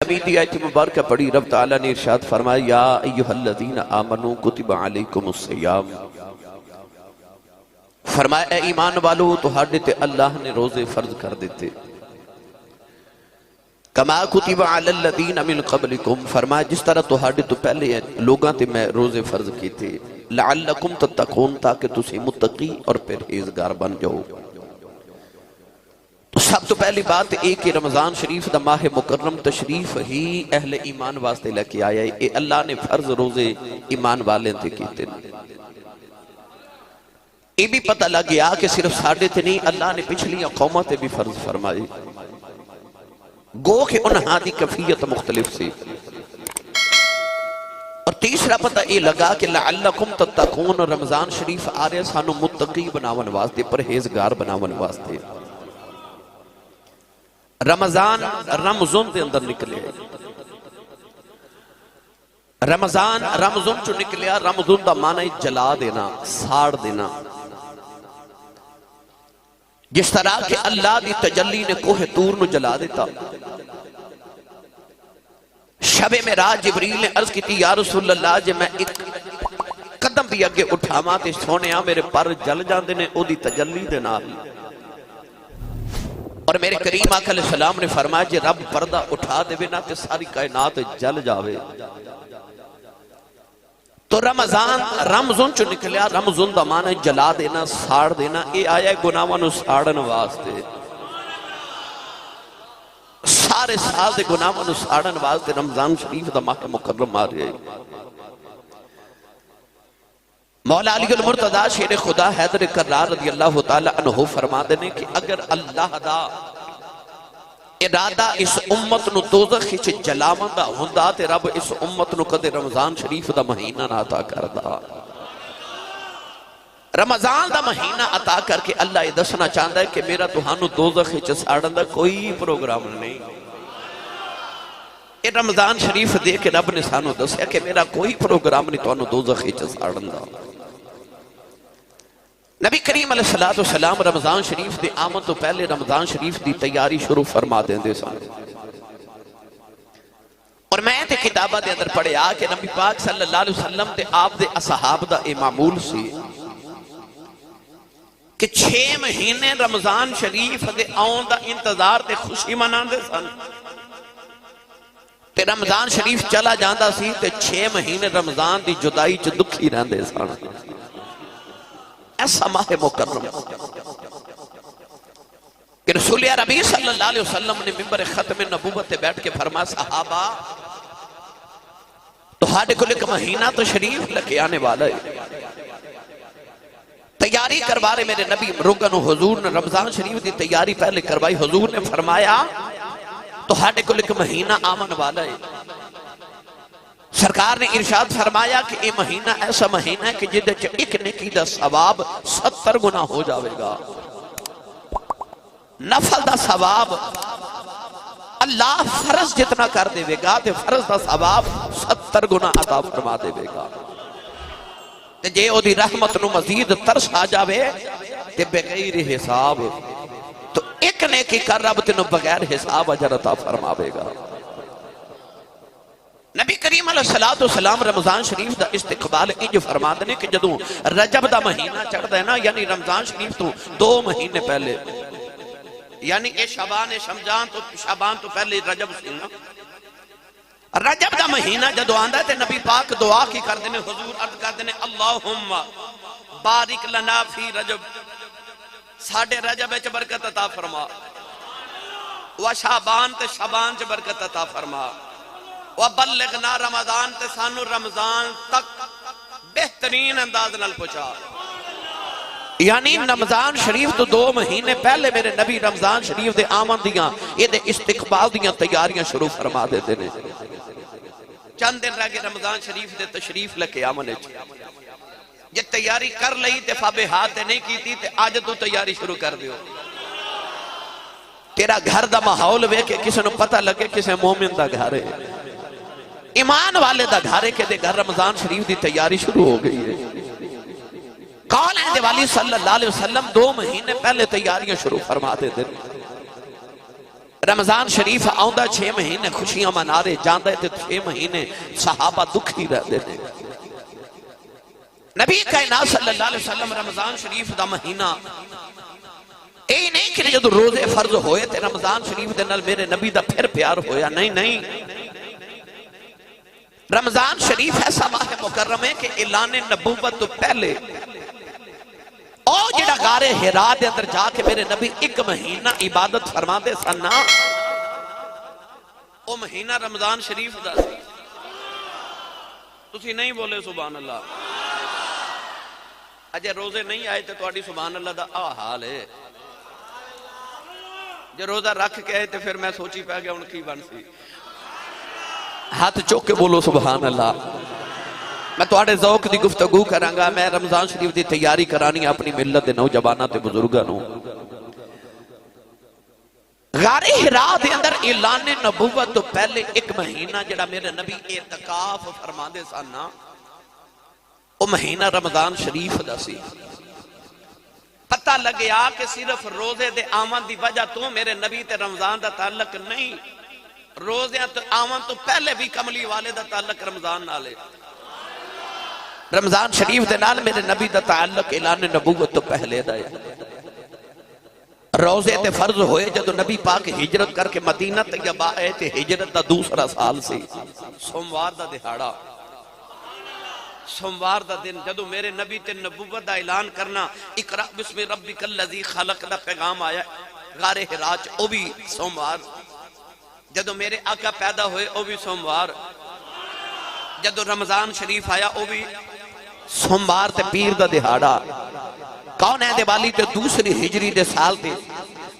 العالمین دی آیت مبارکہ پڑھی، رب تعالیٰ نے ارشاد فرمایا یا ایہا الذین آمنوا کتب علیکم الصیام، فرمایا اے ایمان والو تہاڈے تے اللہ نے روزے فرض کر دیتے، کما کتب علی الذین من قبلکم، فرمایا جس طرح تہاڈے تو پہلے لوگاں تے میں روزے فرض کیتے، لعلکم تتقون، تاکہ تسی متقی اور پرہیزگار بن جاؤ۔ تو سب تو پہلی بات ایک کہ رمضان شریف دا ماہ مکرم تشریف ہی اہل ایمان واسطے لے کے آیا ہے، اے اللہ نے فرض روزے ایمان والے تے کیتے ہیں۔ یہ بھی پتہ لگ گیا کہ صرف ساڑھے تے نہیں، اللہ نے پچھلی قوموں تے بھی فرض فرمائے، گو کہ انہاں دی کیفیت مختلف سی۔ اور تیسرا پتہ یہ لگا کہ لعلکم تتقون، رمضان شریف آ رہے سانو متقی بناون واسطے، پرہیزگار بناون واسطے۔ رمضان رمضان دے اندر نکلے، رمضان رمضان چو نکلیا، رمضان دا معنی جلا دینا، ساڑ دینا، جس طرح کہ اللہ دی تجلی نے کوہ طور نو جلا دیتا۔ شب معراج جبریل نے عرض کی تھی یا رسول اللہ جے میں ایک قدم بھی اگے اٹھاواں تے سونیا میرے پر جل جاندے نے او دی تجلی دے نال۔ اور میرے کریم آقا علیہ السلام نے فرمایا جے رب پردہ اٹھا دے نا تے ساری کائنات جل جاوے۔ تو رمضان رمضان چو نکلیا، رمضان دا معنی جلا دینا، ساڑ دینا، اے آیا گناہاں نو ساڑن واسطے، سارے سال دے گناہاں نو ساڑن واسطے رمضان شریف دا ماہ مکرم آ رہے ہیں۔ مولا علی المرتضی شیر خدا حیدر کرار رضی اللہ تعالی عنہ فرما دینے کہ اگر اللہ دا ارادہ اس امت نو دوزخ چ جلاون دا ہوندا تے رب اس امت نو کدے رمضان شریف دا مہینہ نہ عطا کردا۔ رمضان دا مہینہ عطا کر کے اللہ یہ دسنا چاہتا ہے کہ میرا تہانو دوزخ چ ساڑن دا کوئی پروگرام نہیں۔ یہ رمضان شریف دے کے رب نے سانو دسیا کہ میرا کوئی پروگرام نہیں تہانو دوزخ چ ساڑن دا۔ نبی کریم علیہ السلام رمضان شریف دی آمد تو پہلے رمضان شریف دی تیاری شروع فرما دیں دے سان۔ اور میں تے کتابہ دے اندر پڑھے کہ نبی پاک صلی اللہ علیہ وسلم تے آپ دے اصحاب دا اے معمول سی کہ 6 مہینے رمضان شریف دے آن دا انتظار تے خوشی منان دے سان، تے رمضان شریف چلا جاندہ سی تے 6 مہینے رمضان دی جدائی چ دکھی رہن دے سان۔ ایسا ماہ مکرم کہ رسول عربی صلی اللہ علیہ وسلم نے ممبر ختم نبوت بیٹھ کے فرما صحابہ تو ہاڑے کو ایک مہینہ تو شریف لکے آنے والا ہے، تیاری کروارے میرے نبی رکن حضور نے رمضان شریف دی تیاری پہلے کروائی۔ حضور نے فرمایا تو ہاڑے کو ایک مہینہ آمن والا ہے۔ سرکار نے ارشاد فرمایا کہ یہ مہینہ ایسا مہینہ ہے کہ جدے چ ایک نیکی دا ثواب 70 گنا ہو جاوے گا، نفل دا ثواب اللہ فرض جتنا کر دے گا تے فرض دا ثواب 70 گنا عطا فرما دے گا۔ تے جے او دی رحمت نو مزید ترس آ جاوے تے بغیر حساب تو ایک نیکی کر رب تینو بغیر حساب اجر عطا فرماوے گا۔ نبی کریم علیہ السلام رمضان شریف دا استقبال انج فرما دینے کہ جدوں رجب دا مہینہ چڑھ دے نا، یعنی رمضان شریف تو 2 مہینے پہلے، یعنی اے شعبان تو پہلے رجب سی نا، رجب دا مہینہ جدو آندہ تے نبی پاک دعا کی کر دینے، حضور عرض کر دینے اللہم بارک لنا فی رجب، ساڑھے رجب چ برکت عطا فرما، و شعبان تے شعبان چ برکت عطا فرما، وَبَلِّغْنَا رمضان تے سانو رمضان تک بہترین انداز نال پہنچا۔ یعنی رمضان شریف تو 2 مہینے پہلے میرے نبی رمضان شریف دے آمن دیاں یہ دے استقبال دیاں تیاریاں شروع فرما دیتے نے۔ چند دن رہ گئے رمضان شریف دے تشریف لکے آمنے چاہیے، یہ تیاری کر لئی تے فابے ہاتھ نہیں کی تھی تے آج تو تیاری شروع کر دیو۔ تیرا گھر دا ماحول وے کہ کسی نے پتہ لگے کسی مومن دا گھر ہے، ایمان والے دا گھارے کے دے گھر رمضان شریف دی تیاری شروع ہو گئی ہے۔ قول ہے والی صلی اللہ علیہ وسلم 2 مہینے پہلے تیاریاں شروع فرما دے دے۔ رمضان شریف آؤندہ 6 مہینے خوشیاں منا رہے جاندے تھے 6 مہینے صحابہ دکھی رہتے تھے نبی کائنات صلی اللہ علیہ وسلم رمضان شریف دا مہینہ اے نہیں کہ جدو روزے فرض ہوئے تھے رمضان شریف دے نال میرے نبی دا پھر پیار ہویا نہیں رمضان شریف ایسا ماہ مکرم ہے کہ اعلان نبوت تو پہلے او جڑا غارِ حرا دے اندر جا کے میرے نبی 1 مہینہ عبادت فرما دے سننا او مہینہ رمضان شریف دا تسی نہیں بولے سبحان اللہ اجے روزے نہیں آئے تو تواڈی سبحان اللہ دا حال ہے جو روزہ رکھ کے آئے تو پھر میں سوچی پہ گیا ان کی بن سی ہاتھ چوک کے بولو سبحان اللہ میں تواڈے ذوق دی گفتگو کرانگا میں رمضان شریف دی تیاری کرانی اپنی ملت دے نوجواناں تے بزرگاں نو غارِ حرا دے اندر اعلان نبوت تو پہلے 1 مہینہ جڑا میرے نبی اعتکاف فرما دے سن وہ مہینہ رمضان شریف دا سی پتہ لگیا کہ صرف روزے دے آمن دی وجہ تو میرے نبی تے رمضان دا تعلق نہیں روزے تو آمن تو پہلے بھی کملی والے دا تعلق رمضان نالے رمضان شریف دے نال میرے نبی دا تعلق اعلان نبوت تو پہلے دا ہے روزے تے فرض ہوئے جدو نبی پاک ہجرت کر کے مدینہ طیبہ آئے تے ہجرت دا دوسرا سال سی سوموار دا دہاڑا سوموار دا دن جدو میرے نبی تے نبوت دا اعلان کرنا اقرأ بسم ربک الذی خلق دا پیغام آیا غارِ حرا چ او بھی سوموار جدو میرے آقا پیدا ہوئے او بھی سوموار جدو رمضان شریف آیا او بھی سوموار تے پیر دا دہاڑا کون ہے دیوالی تے دوسری ہجری دے سال تے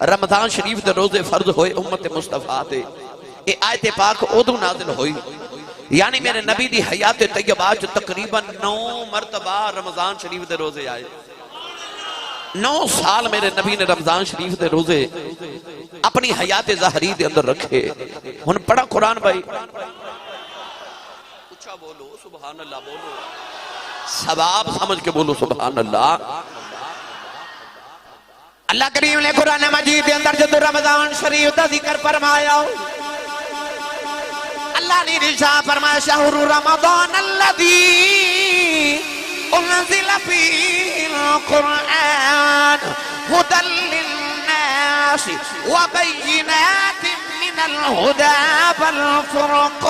رمضان شریف دے روزے فرض ہوئے امت مصطفیٰ تے اے آیت پاک ادو نازل ہوئی یعنی میرے نبی دی حیات طیبہ جو تقریباً 9 مرتبہ رمضان شریف دے روزے آئے 9 سال میرے نبی نے رمضان شریف دے روزے اپنی حیات ظاہری دے اندر رکھے ہن پڑھا قرآن بھائی اچھا بولو سبحان اللہ بولو ثواب سمجھ کے بولو سبحان اللہ اللہ کریم نے قرآن مجید دے اندر جدو رمضان شریف دا ذکر فرمایا اللہ نے رشاہ فرمایا شہر رمضان الذی انزل فیہ القرآن ہدی للناس وبینات من الہدی والفرقان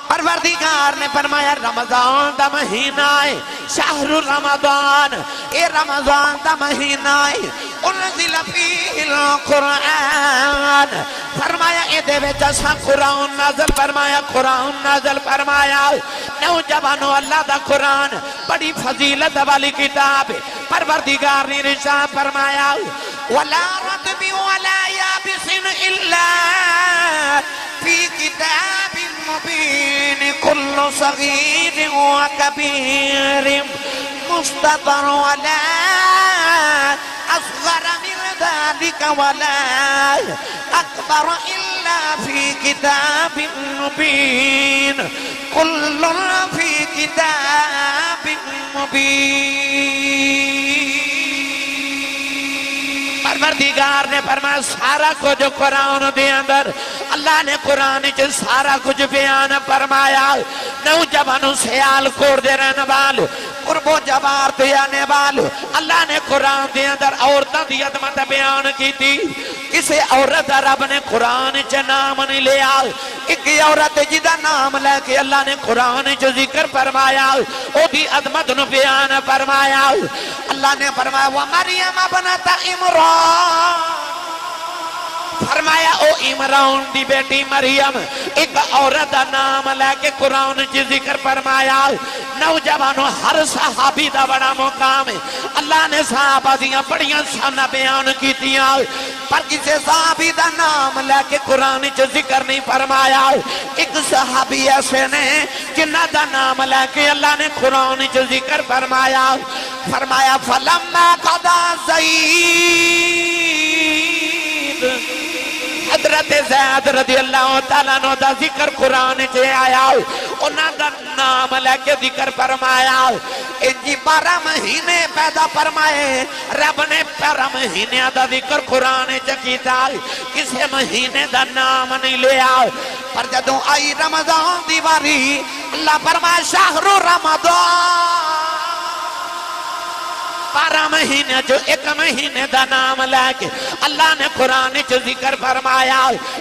پروردگار نے فرمایا رمضان دا مہینہ ہے شہر رمضان اے رمضان دا مہینہ ہے انزل فیہ القرآن فرمایا اے دے وچ اساں قرآن نازل فرمایا نوجوانو اللہ دا قرآن بڑی فضیلت والی کتاب ہے پروردگار نے ارشاد فرمایا ولا رطب ولا یابس الا فی کتاب مبین کل صغیر و کبیر مستطر ولا اصغر من ذلك ولا اکبر الا فی کتاب مبین کل فی کتاب مبین پروردگار نے فرمایا سارا کچھ قرآن دے اندر اللہ نے قرآن چ سارا کچھ بیان فرمایا نوجوانوں سیال کوڑ دے رہنے والو قرب و جوار دے آنے والو اللہ نے قرآن دے اندر عورتوں دی عظمت بیان کی تھی کسی عورت رب نے قرآن چ نام نہیں لیا ایک عورت جدا نام لے کے اللہ نے قرآن چ ذکر فرمایا او دی عظمت نو بیان فرمایا اللہ نے فرمایا وَمَرْيَمَ بَنَتَ عِمْرَانَ فرمایا او عمران دی بیٹی مریم ایک عورت دا نام لے کے قرآن کی ذکر فرمایا نوجوانوں ہر صحابی دا بڑا مقام ہے اللہ نے صحابہ دیاں بڑیاں شانہ بیان کی دیا پر کسی صحابی دا نام لے کے قرآن کی ذکر نہیں فرمایا ایک صحابی ایسے نے جنہ دا نام لے کے اللہ نے قرآن کی ذکر فرمایا فَلَمَّا قَضَى زَيْدٌ حضرت زید رضی اللہ تعالیٰ عنہ دا ذکر قرآن چے آیا انہاں دا نام لے کے ذکر فرمایا انجی 12 مہینے پیدا فرمائے رب نے 12 مہینے دا ذکر قرآن چے کیتا کسے مہینے دا نام نہیں لیا پر جدوں آئی رمضان دیواری اللہ فرمائے شہر رمضان 12 مہینے جو ایک مہینے دا نام لے کے اللہ نے قرآن چ ذکر فرمایا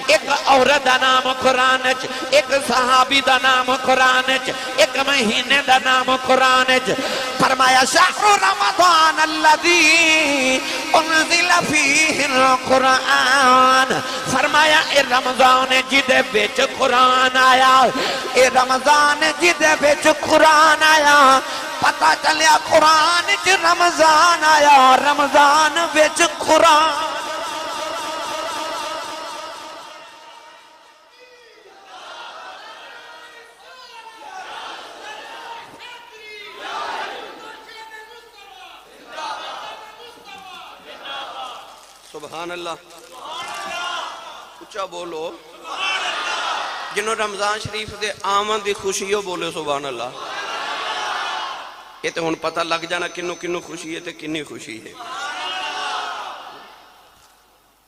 ایک عورت دا نام قرآن چ ایک صحابی دا نام قرآن چ ایک مہینے دا نام قرآن چ فرمایا شہر رمضان الذی انزل فیہ القرآن فرمایا اے رمضان جدے بچ قرآن آیا اے رمضان جدے بچ قرآن آیا پتہ چلیا قرآن چ رمضان آیا رمضان وچ قرآن سبحان اللہ اچھا بولو جنہوں رمضان شریف دے آمن دی خوشیوں بولے سبحان اللہ یہ تو ہن پتہ لگ جانا کنو کنو خوشی ہے تے کنی خوشی ہے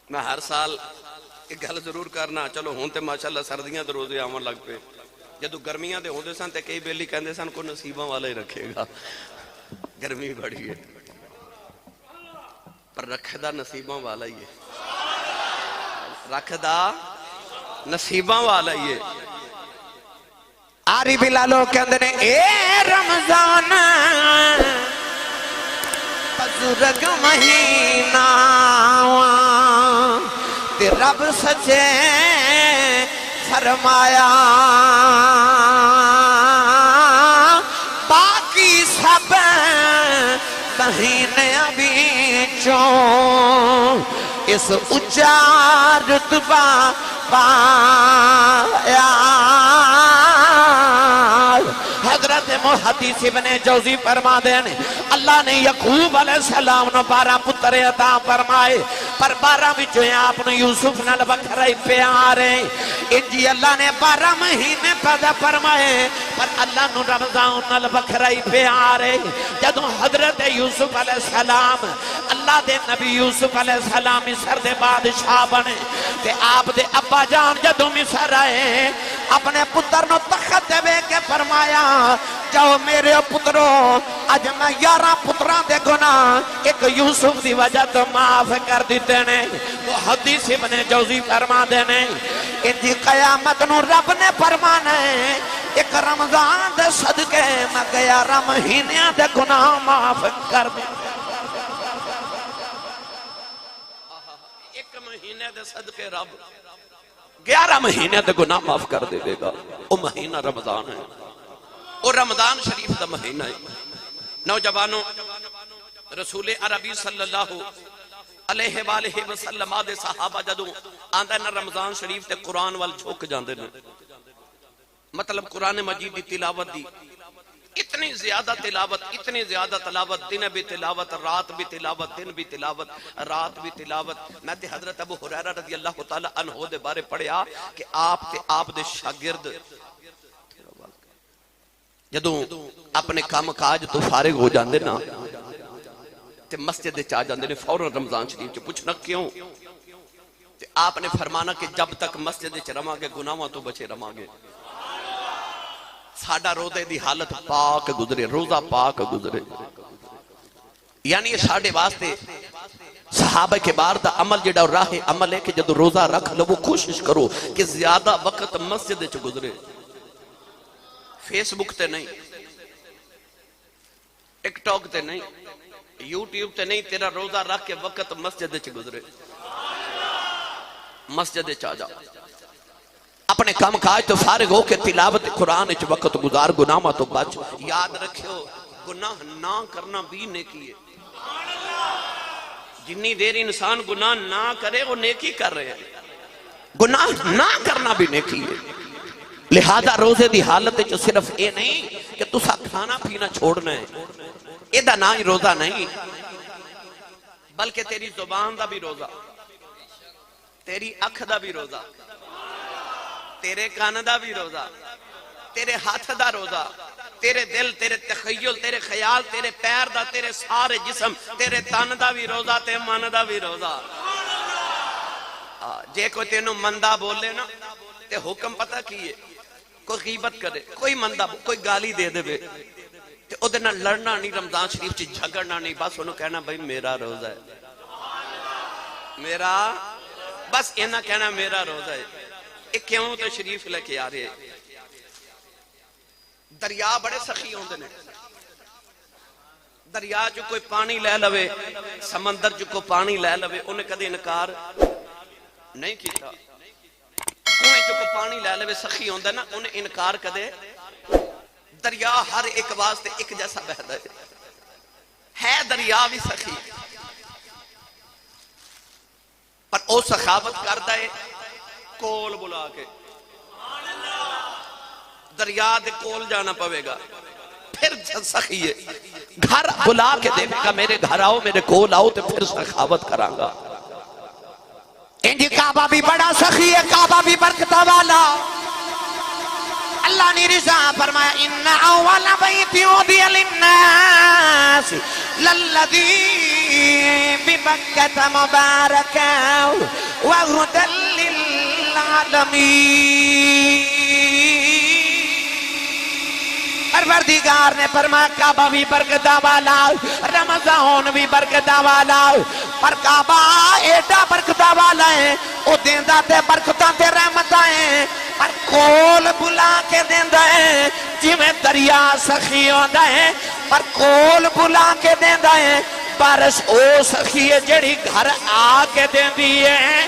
میں ہر سال ایک گل ضرور کرنا چلو ہن تے ماشاءاللہ سردیاں دے روزے آون لگ پے جدو گرمیاں دے ہوندے سن تے کئی بیلی کہندے سن کو نصیباں والا ہی رکھے گا گرمی بڑی ہے پر رکھدا نصیباں والا ہی ہے رکھدا نصیباں والا ہی ہے آری بلالو کہندے نے اے رمضان بزرگ مہینہ تے رب سچے فرمایا باقی سب مہینے بیچوں اس اچا رتبہ پایا حضرت محدث ابن جوزی فرما دینے اللہ نے یعقوب علیہ السلام نے 12 پتر عطا فرمائے پر 12 بچوں آپ نے یوسف نال بکھرائی پیارے انجی اللہ نے 12 مہینے پیدا فرمائے پر اللہ نے رمضان نال بکھرائی پیارے جدوں حضرت یوسف علیہ السلام اللہ دے نبی یوسف علیہ السلام مصر دے بادشاہ بنے تے آپ دے ابا جان جدوں مصر آئے اپنے پتر نو تخت دے کے فرمایا جاؤ میرے پترو اج میں 11 پتران دے گناہ ایک یوسف دی وجہ تو معاف کر دیتے نے وہ حدیث ابن جوزی فرما دینے انجی قیامت نو رب نے فرمانا ہے ایک رمضان دے صدقے میں 11 مہینے دے گناہ معاف کر دے ایک مہینے دے صدقے رب 11 مہینے دے گناہ معاف کر دے گا وہ مہینہ رمضان ہے اور رمضان شریف دا مہینہ ہے نوجوانوں رسول عربی صلی اللہ علیہ وآلہ وسلم آدھے صحابہ جدوں آندھا نا رمضان شریف تے قرآن وال جھوک جاندے نے مطلب قرآن مجید دی تلاوت دی اتنی زیادہ تلاوت دن بھی تلاوت رات بھی تلاوت دن بھی تلاوت رات بھی تلاوت میں تے حضرت ابو ہریرہ رضی اللہ تعالی عنہ دے بارے پڑھیا کہ آپ دے شاگرد جدوں اپنے کام کاج تو فارغ ہو جاندے نا تے مسجد چاہ جاندے نے فوراں رمضان شریف چ پوچھنا کیوں تے آپ نے فرمانا کہ جب تک مسجد چ رواں گے گناہاں تو بچے رواں گے ساڈا روزے دی حالت پاک گزرے روزہ پاک گزرے یعنی یہ ساڈے واسطے صحابہ کے بار دا عمل جڑا راہ عمل ہے کہ جدو روزہ رکھ لو وہ کوشش کرو کہ زیادہ وقت مسجد چ گزرے فیس بک تے نہیں ٹک ٹاک تے نہیں یوٹیوب تے نہیں تیرا روزہ رکھ کے وقت مسجد چ گزرے مسجد چ آ جا اپنے کام کاج تو فارغ ہو کے تلاوت قرآن چ وقت گزار گناہاں تو بچ یاد رکھو گناہ نہ کرنا بھی نیکی ہے جنی دیر انسان گناہ نہ کرے وہ نیکی کر رہے ہیں گناہ نہ کرنا بھی نیکی ہے لہذا روزے دی حالت جو صرف اے نہیں کہ تسا کھانا پینا چھوڑنا ہے ایدہ نہ ہی روزہ نہیں بلکہ تیری زبان دا بھی روزہ تیری اکھ دا بھی روزہ، تیرے کان دا بھی روزہ، تیرے ہاتھ دا روزہ، تیرے دل، تیرے تخیل، تیرے خیال، تیرے پیر دا، تیرے سارے جسم، تیرے تن دا بھی روزہ، تے من دا بھی روزہ۔ جے کوئی تینوں مندہ بولے نا تے حکم پتہ کیے، کوئی غیبت کرے، کوئی مندہ، کوئی گالی دے دے بے تے او دینا لڑنا نہیں، رمضان شریف چی جھگڑنا نہیں، بس انہوں کہنا بھائی میرا روزہ ہے، میرا، بس اینا کہنا میرا روزہ ہے۔ ایک کیوں تو شریف لے کے آ رہے ہیں۔ دریا بڑے سخی ہوندے نے، دریا جو کوئی پانی لے لوے، سمندر جو کوئی پانی لے لوے، انہیں کدے انکار نہیں کیتا۔ کنویں جو کوئی پانی لے لوے سخی ہوندے نا، انہیں انکار کدے، دریا ہر ایک واسطے ایک جیسا بہتا ہے دریا بھی سخی، پر او سخاوت کرتا ہے کول بلا کے، دریا دے کول جانا پوے گا، پھر سخی ہے، گھر بلا کے دے گا، میرے گھر آؤ، میرے کول آؤ، تو پھر سخاوت کران گا۔ انجی کعبہ بھی بڑا سخی ہے، کعبہ بھی برکتہ والا۔ اللہ نے رضا فرمایا ان اول بیت وضع للناس للذی ببکۃ مبارکا وہدی للعالمین۔ پروردگار نے فرمایا کعبہ بھی برکتہ والا، رمضان بھی برکتہ والا، پر کعبہ ایڈا برکتہ والا ہے، او دیندہ تے برکتہ تے رحمتہ ہیں، پر کول بلا کے دیندہ ہے، جی میں دریا سخی ہوندہ ہے، پر کول بلا کے دیندہ ہے، بارش او سخی ہے جڑی گھر آ کے دیندی ہے۔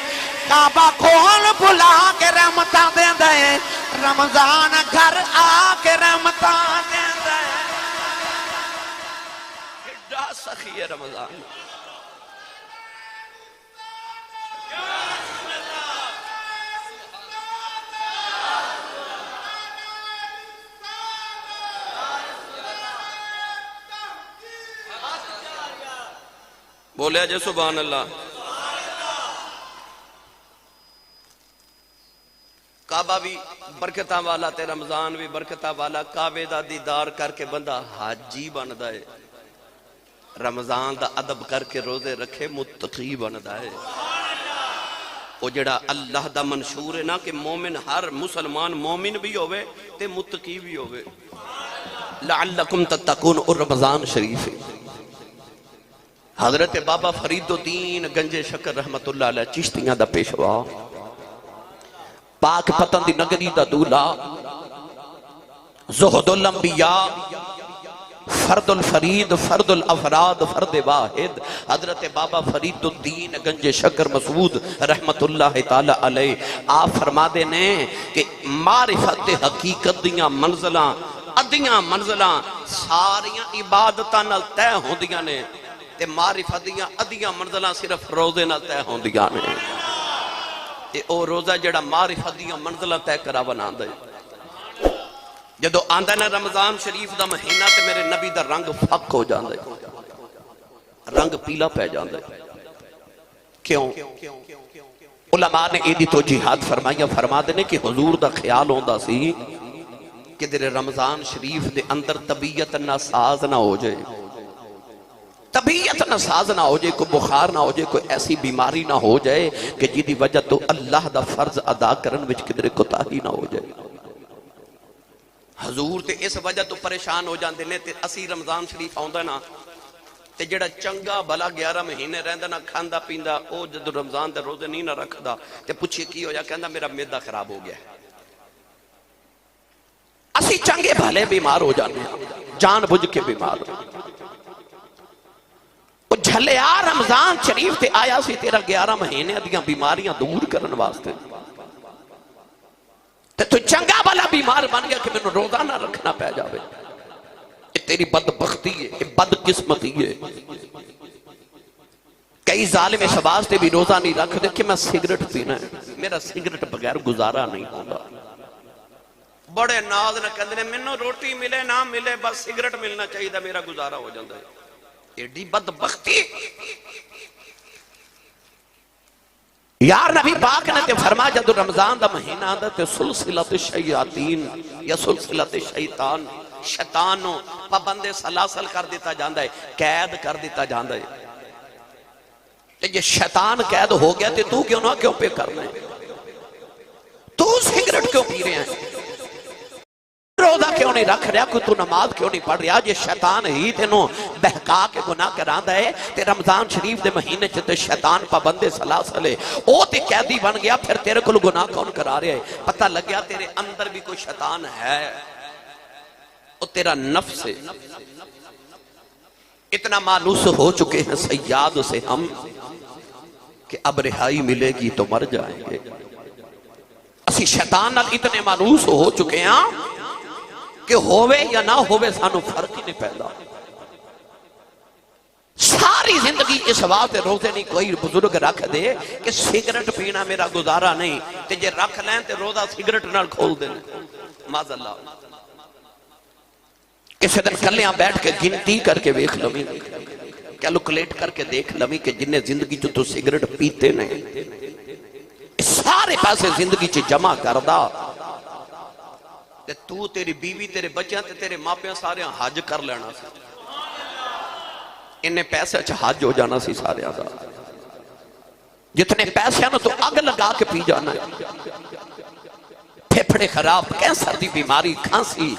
کعبہ کول بلا کے رحمتہ دیندہ ہے، رمضان گھر آ کے رحمتہ دیندہ ہے۔ کڈا سخی ہے رمضان۔ بولے جے سبحان اللہ۔ کعبہ بھی برکتہ والا تے رمضان بھی برکتہ والا، کعبے دا دیدار کر کے بندہ حاجی بندا ہے، رمضان دا ادب کر کے روزے رکھے متقی بندا ہے۔ وہ جڑا اللہ دا منشور ہے نا کہ مومن، ہر مسلمان مومن بھی ہوئے تے متقی بھی ہوئے، لعلکم تتقون، اور رمضان شریف ہے۔ حضرت بابا فرید الدین گنج شکر رحمت اللہ علیہ چشتیاں دا پیشوا، پاک پتن دی نگری دا دولا، زہد الانبیاء، فرد الفرید، فرد الافراد، فرد واحد، حضرت بابا فرید الدین گنج شکر مسعود رحمت اللہ تعالی علیہ، آپ فرما دینے کہ معرفت حقیقت دیاں منزلاں، ادیاں منزلاں ساریاں عبادتاں نال طے ہوندیاں نے، تے معرفت دیاں ادیاں منزلاں صرف روزے نال طے ہوندیاں نے۔ تے او روزہ جڑا معرفت دیاں منزلاں طے کرا بناندا ہے۔ جدو آندہ نا رمضان شریف دا مہینہ تے میرے نبی دا رنگ فق ہو جاندے، رنگ پیلا پہ جاندے۔ کیوں؟ علماء نے ایدی توجیحات فرمائیاں، فرما دینے کہ حضور دا خیال ہوندہ سی کہ در رمضان شریف دے اندر طبیعت ناساز نہ ہو جائے، طبیعت ناساز نہ ہو جائے، کوئی بخار نہ ہو جائے، کوئی ایسی بیماری نہ ہو جائے کہ جی دی وجہ تو اللہ دا فرض ادا کرن وچ کدھر کوتاہی نہ ہو جائے۔ حضور تے اس وجہ تو پریشان ہو جاندے نے، تے اسی رمضان شریف آؤندہ نا تے جڑا چنگا بلا 11 مہینے رہندہ نا کھاندا پیندا، او جدو رمضان دے روزے نہیں نہ رکھدا تے پوچھئے کی ہو جا، کہندا میرا معدہ خراب ہو گیا ہے۔ اسی چنگے بھلے بیمار ہو جانے ہیں، جان بجھ کے بیمار ہو، وہ جھلیا رمضان شریف تے آیا سی تیرا 11 مہینے دیاں بیماریاں دور کرن واسطے، تو چنگا بلا بیمار بن گیا کہ میں نے روزہ نہ رکھنا پہ جاوے۔ یہ تیری بدبختی ہے، یہ بدقسمتی ہے۔ کئی ظالم اس واسطے بھی روزہ نہیں رکھ دے کہ میں سگریٹ پینا ہے، میرا سگریٹ بغیر گزارا نہیں ہوگا۔ بڑے ناز نہ کہندے میں نے روٹی ملے نہ ملے بس سگریٹ ملنا چاہیے دا میرا گزارا ہو جاتا ہے۔ ایڈی بدبختی۔ یار نبی پاک نے تے فرمایا جدو رمضان دا مہینہ آندا تے سلسلت الشیاطین یا سلسلت الشیطان شیطان نو پابند سلاسل کر دیتا جاندا ہے، قید کر دیتا جاندا ہے۔ تے یہ شیطان قید ہو گیا تے تو کیوں نہ کیوں پہ کرنا ہے؟ تو سگریٹ کیوں پی رہے ہیں؟ روزہ کیوں نہیں رکھ رہا؟ کوئی تو نماز کیوں نہیں پڑھ رہا؟ یہ شیطان ہی تینوں بہکا کے گناہ کراندا ہے تے رمضان شریف دے مہینے چھتے شیطان پابند سلاسل ہے، او تے قیدی بن گیا، پھر تیرے کو گناہ کون کرا رہے ہیں؟ پتہ لگ گیا تیرے اندر بھی کوئی شیطان ہے، او تیرا نفس ہے۔ اتنا مانوس ہو چکے ہیں سیاد سے ہم کہ اب رہائی ملے گی تو مر جائیں گے۔ اسی شیطان نال اتنے مانوس ہو چکے ہیں کہ ہووے یا نہ ہووے سانو فرق ہی نہیں پیدا۔ ساری زندگی اس واسطے روزے نہیں کوئی بزرگ رکھ دے کہ سگریٹ پینا میرا گزارا نہیں، تے جے رکھ لیں تے روزہ سگریٹ نال کھول دیں، معاذ اللہ۔ کسی دن کلیاں بیٹھ کے گنتی کر کے دیکھ لویں، کیلکولیٹ کر کے دیکھ لویں کہ جنہیں زندگی جو تو سگریٹ پیتے نہیں، سارے پیسے زندگی چ جمع کردہ تے تو تیری بیوی تیرے بچیاں تے تیرے ماپیاں سارے حج کر لینا سی، انہیں پیسے اچھا حج ہو جانا سی سارے آزاد۔ جتنے پیسے ہیں تو اگ لگا کے پی جانا ہے، پھیپھڑے خراب، کینسر دی بیماری، کھانسی،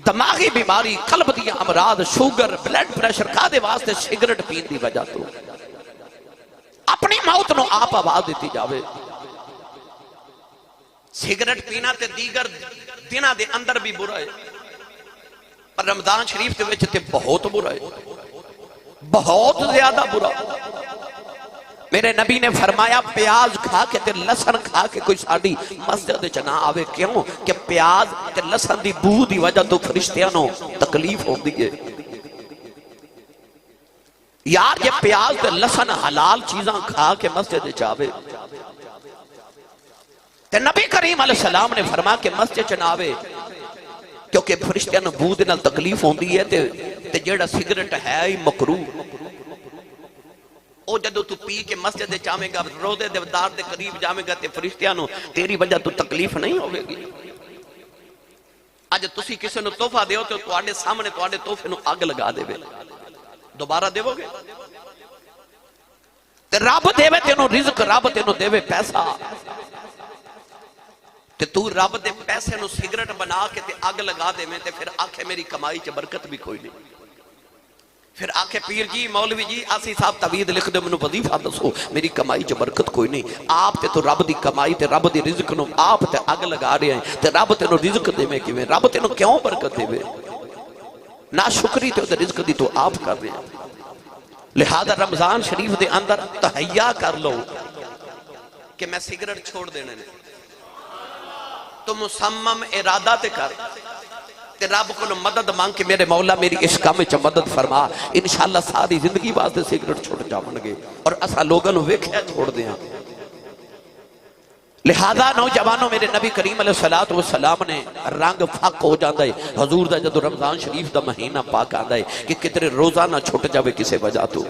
دماغی بیماری، قلب دی امراض، شوگر، بلڈ پریشر کا دے واسطے سگریٹ پین دی وجہ تو اپنی موت نو آپ آواز دیتی جاوے۔ سگریٹ پینا تے دیگر دنہ دے اندر بھی برا ہے، پر رمضان شریف تے وچ تے بہت برا ہے، بہت زیادہ برا۔ میرے نبی نے فرمایا پیاز کھا کے تے لسن کھا کے کوئی ساڑی مسجد چنا آوے، کیوں کہ پیاز تے لسن دی بو دی وجہ تو فرشتیاں نو تکلیف ہو دی ہے۔ یار یہ پیاز تے لسن حلال چیزاں کھا کے مسجد چاوے، تے نبی کریم علیہ السلام نے فرمایا کہ مسجد چناوے کیونکہ فرشتیاں نو بو دے نال تکلیف ہو دی ہے، تے جیڑا سگریٹ ہے ہی مکروہ، او جدو تو پی کے مسجد چاہے گا، روزے دیودار دے قریب جاوے گا تے فرشتیاں نو تیری وجہ تو تکلیف نہیں ہوئے گی۔ آج تسی کسی نو تحفہ دیو تو تواڈے سامنے تواڈے تحفے نو اگ لگا دے، دوبارہ دیو گے؟ تے رب دے تینو رزق، رب تینو دے پیسہ، تے تو رب دے پیسے نو سگریٹ بنا کے تے اگ لگا دے میں، تے پھر آکھے میری کمائی چ برکت بھی کوئی نہیں، پھر آکھے پیر جی مولوی جی آسی صاحب تعویذ لکھ دے منو وظیفہ دسو، میری کمائی چ برکت کوئی نہیں۔ آپ تے تو رب دی کمائی تے رب دی رزق نو آپ تے اگ لگا رہے ہیں، تے رب تینو رزق دے میں کیویں؟ رب تینو کیوں برکت دے میں؟ نا شکری تے رزق دی تو آپ کر رہے ہیں۔ لہذا رمضان شریف دے اندر تہیا کر لو کہ میں سگریٹ چھوڑ دینے نے، تو مصمم ارادہ تے کر، تے رب کو مدد مانگ کے میرے مولا میری اس کام میں مدد فرما، انشاءاللہ ساری زندگی واسطے سگریٹ چھوڑ جاون گے، اور اسا لوگوں نو ویکھیا چھوڑ دیاں۔ لہذا نوجوانوں میرے نبی کریم علیہ السلام نے رنگ فق ہو جاندہ ہے حضور دا جدو رمضان شریف دا مہینہ پاک آندہ ہے کہ کتنے روزہ نہ چھوٹ جاوے کسے وجہ تو۔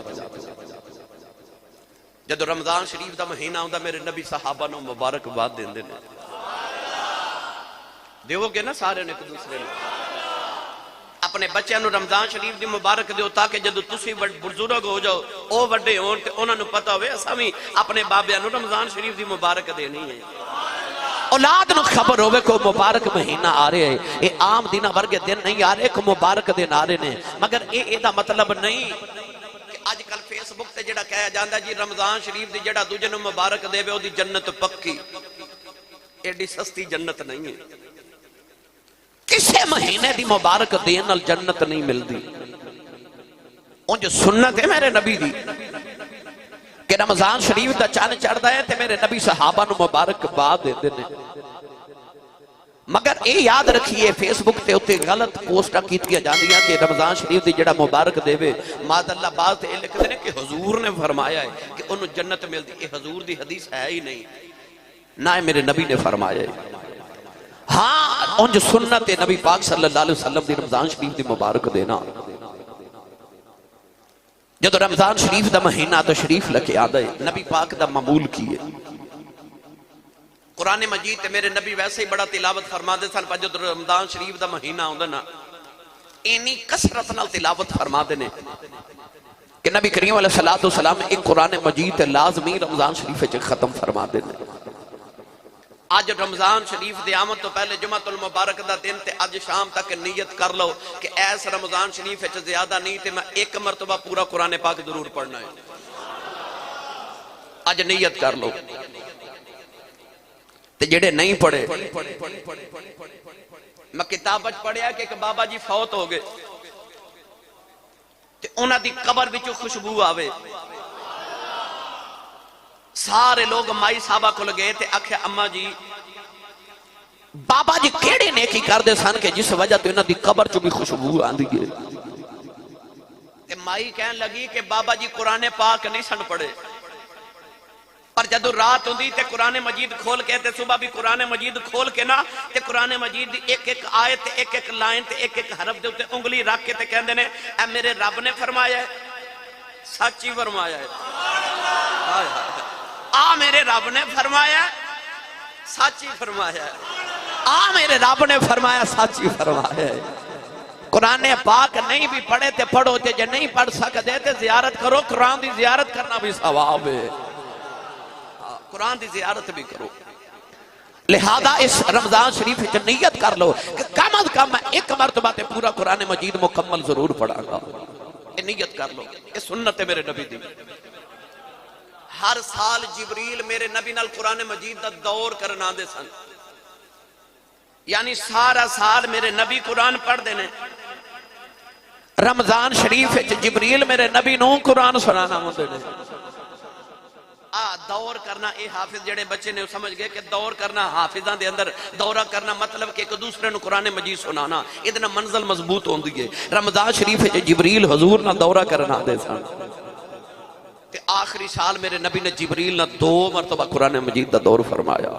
جدو رمضان شریف دا مہینہ آندہ میرے نبی صحابہ نو مبارک بات دین دینے، دیو گے نا سارے نے ایک دوسرے نے، اپنے بچے نو رمضان شریف دی مبارک دیو تاکہ جدو تسی بزرگ ہو جاؤ او وڈے ہون تے انہاں نو پتہ ہوئے اساں وی اپنے بابیاں نو رمضان شریف دی مبارک دینی ہے۔ اولاد نو خبر ہوئے کو مبارک مہینہ آ رہے ہیں، یہ عام دن ورگے دن نہیں آ رہے، کو مبارک دن آ رہے ہیں، مگر اے دا مطلب نہیں کہ آج کل فیس بک تے جڑا کہا جاندہ جی رمضان شریف دی جڑا دوجے نو مبارک دے بے او دی جنت پکی، ایڈی سستی جنت نہیں ہے۔ کسے مہینے دی مبارک دین نال جنت نہیں ملدی، ان جو سنت ہے میرے نبی دی کہ رمضان شریف دا چاند چڑھدا ہے تے میرے نبی صحابہ نو مبارک باد دے دینے، مگر اے یاد رکھیے فیس بک تے اتے غلط پوسٹا کیتیا جاندیاں کہ رمضان شریف دی جڑا مبارک دے وے ماد اللہ باز تے لکھتے ہیں کہ حضور نے فرمایا ہے کہ انہوں جنت ملدی، اے حضور دی حدیث ہے ہی نہیں، نہ میرے نبی نے فرمایا ہے۔ ہاں ان جو سنت نبی پاک صلی اللہ علیہ وسلم دی رمضان شریف دی مبارک دینا، جدو رمضان شریف دا مہینہ تو شریف لکے آدھے نبی پاک دا معمول کیے قرآن مجید تے میرے نبی ویسے ہی بڑا تلاوت فرما دے سن، پر جدو رمضان شریف دا مہینہ ہوندے نا اینی کثرت نال تلاوت فرما دے نے کہ نبی کریم علیہ السلام ایک قرآن مجید لازمی رمضان شریف وچ ختم فرما دے نے۔ آج رمضان شریف دی آمد تو پہلے جمعۃ المبارک دا دن تے آج شام تک نیت کر لو کہ ایس رمضان شریف وچ زیادہ نہیں تے میں ایک مرتبہ پورا قرآن پاک ضرور پڑھنا ہے۔ آج نیت کر لو تے جڑے نہیں پڑھے، میں کتاب وچ پڑھیا کہ ایک بابا جی فوت ہو گئے تے انہاں دی قبر وچوں خوشبو آوے، سارے لوگ مائی صاحبہ کو لگے تے آکھے اماں جی بابا جی کیڑے نیکی کر دے سن کہ جس وجہ تو انہاں دی قبر چوں بھی خوشبو آندی ہے۔ تے مائی کہن لگی کہ بابا جی قرآن پاک نہیں سن پڑھے، پر جدو رات ہوندی تے قرآن مجید کھول کے تے صبح بھی قرآن مجید کھول کے نا تے قرآن مجید دی ایک ایک آیت تے ایک ایک لائن تے ایک ایک حرف دے تے انگلی رکھ کے تے کہندے نے اے میرے رب نے فرمایا ہے، سچی فرمایا ہے، آ میرے رب نے فرمایا سچی فرمایا ہے، آ میرے رب نے فرمایا سچی فرمایا ہے۔ قرآن پاک نہیں بھی پڑھے تے پڑھو تے جے نہیں پڑھ سکتے تے زیارت کرو، قرآن دی زیارت کرنا بھی ثواب ہے، قرآن دی زیارت بھی کرو۔ لہذا اس رمضان شریف وچ نیت کر لو کہ کم از کم میں ایک مرتبہ تے پورا قرآن مجید مکمل ضرور پڑھا گا، یہ نیت کر لو، یہ سنت ہے میرے نبی دی۔ ہر سال جبریل میرے نبی نال قرآن مجید دا دور کرنا دے سن، یعنی سارا سال میرے نبی قرآن پڑھ دینے، رمضان شریف جبریل میرے نبی نو قرآن سنانا ہوندے نے۔ دور کرنا، اے حافظ جڑے بچے نے سمجھ گئے کہ دور کرنا حافظاں دے اندر دورہ کرنا مطلب کہ ایک دوسرے نو قرآن مجید سنانا، ادنا منزل مضبوط ہوندی ہے۔ رمضان شریف جبریل حضور نہ دورہ کرنا دے سن تے آخری سال میرے نبی نے جبریل نہ 2 مرتبہ قرآن مجید دا دور فرمایا۔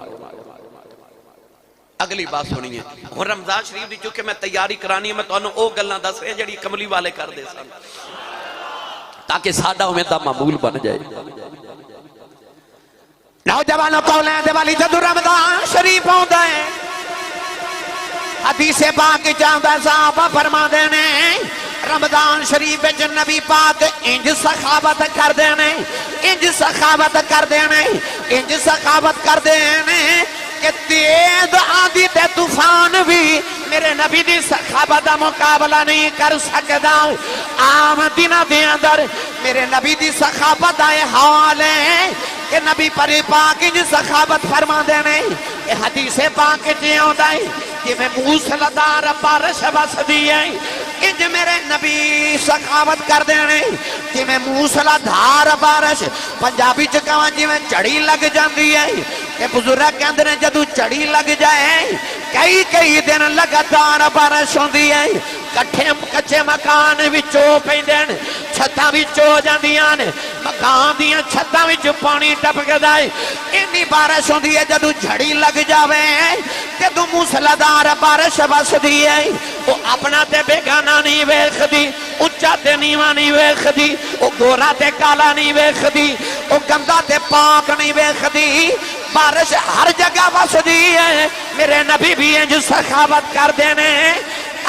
اگلی بات سنیے، اور رمضان شریف دی چونکہ میں تیاری کرانی ہے، میں تو انہوں او گلنا دس رہے جڑی کملی والے کر دے سن تاکہ سادہ امیدہ معمول بن جائے۔ نوجوانوں کولیں دے والی جدو رمضان شریف ہوندہ ہے، حدیث پاک چاہتا صحابہ فرما دینے رمضان شریف وچ نبی پاک انج سخاوت کر دینے، انج سخاوت کر دینے، انج سخاوت کر دینے کہ تیز آندھی تے طوفان بھی میرے نبی دی سخاوت دا مقابلہ نہیں کر سکدا۔ عام دنوں دے اندر میرے نبی دی سخاوت دا حال ہے کہ نبی پری پاک انج سخاوت فرما دینے، کہ حدیث پاک چی ہوندہ ہے کہ میں موسلدار بارش بس دیئے، انج میرے نبی سخاوت کر دینے کہ میں موسلدار بارش پنجابی چکاواں جی میں چڑی لگ جاندی ہے کہ بزرگ کے اندر جدو چڑی لگ جائے کئی دن لگاتار بارش ہوندی ہے، کچھے مکان وچوں پیندن، چھتاں وچوں جاندیاں نے، مکان دیاں چھتاں وچ پانی ٹپکدا ہے، انی بارش ہوندی ہے جدو جھڑی لگ جاوے جدو موسلادھار بارش وسدی ہے، وہ اپنا تے بیگانہ نہیں ویکھدی، اونچا تے نیواں نہیں ویکھدی، وہ گورا تے کالا نہیں ویکھدی، وہ گندا تے پاک نہیں ویکھدی، بارش ہر جگہ وسدی ہے۔ میرے نبی بھی انج سخاوت کر دینے